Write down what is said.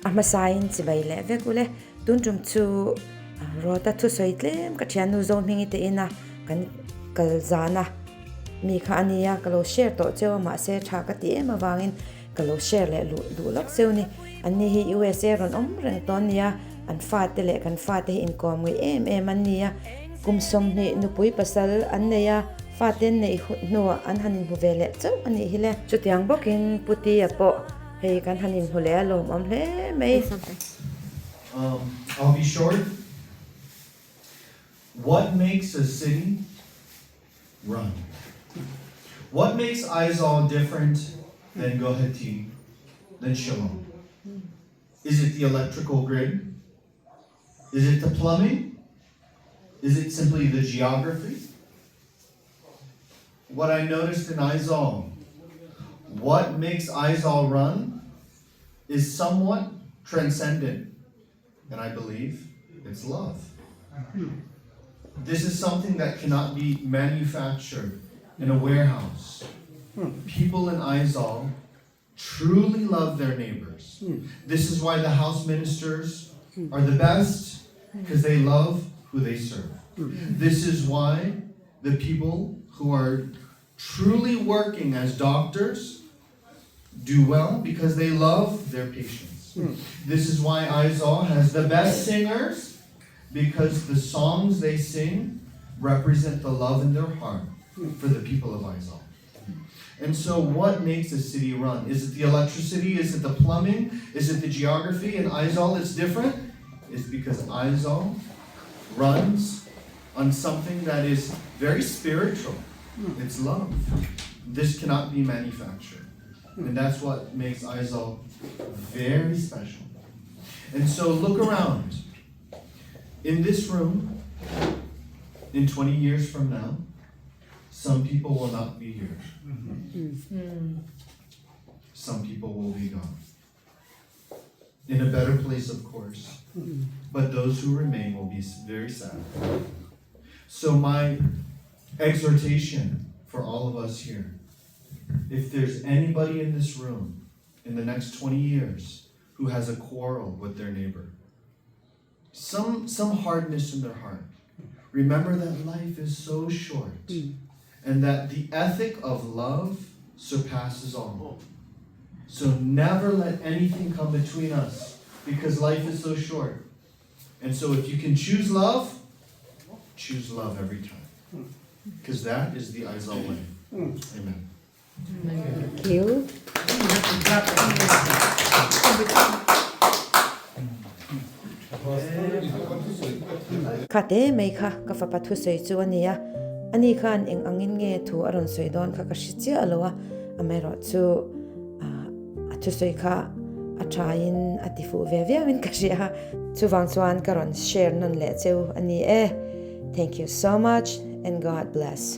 Ahmasain Zibaile Vegule, Dundrum to Roda Thusawi Tlem, Kachianu Zoning Ina, Kalzana, Mikania, Galo share Dojo, Mase Chakati, Vangin, Galo share Lulok Zoni, and Nihi USA on Rentonia, and Fatele and Fati in com with Mania, Gumsomni Nupui Pasal, and Nea, Fatin Noah, and Hanin Huvele, so and Hile, chutiang booking, Putti a po. Hey, can Hanin Hulelo, Mamle, may something. I'll be short. What makes a city run? What makes Aizawl different than Guwahati, than Shillong? Is it the electrical grid? Is it the plumbing? Is it simply the geography? What I noticed in Aizawl, what makes Aizawl run is somewhat transcendent, and I believe it's love. This is something that cannot be manufactured in a warehouse. People in Aizawl truly love their neighbors. This is why the house ministers are the best, because they love who they serve. This is why the people who are truly working as doctors do well, because they love their patients. This is why Aizawl has the best singers, because the songs they sing represent the love in their heart for the people of Aizawl. And so what makes a city run? Is it the electricity? Is it the plumbing? Is it the geography? In Aizawl it's different. It's because Aizawl runs on something that is very spiritual. It's love. This cannot be manufactured. And that's what makes Aizawl very special. And so look around. In this room, in 20 years from now, some people will not be here. Some people will be gone. In a better place, of course. But those who remain will be very sad. So my exhortation for all of us here, if there's anybody in this room in the next 20 years who has a quarrel with their neighbor, some hardness in their heart, remember that life is so short and that the ethic of love surpasses all. So never let anything come between us, because life is so short. And so if you can choose love every time, because that is the Aizawl way. Amen. Thank you. Kate meika ka Fapa Thusawi chuania ani khan engin nge thu aron soidon kha ka shichia alowa amero chu Thusawi kha atrain atifu vevin ka shia chu wangchuan karon share non le cheu ani thank you so much and God bless.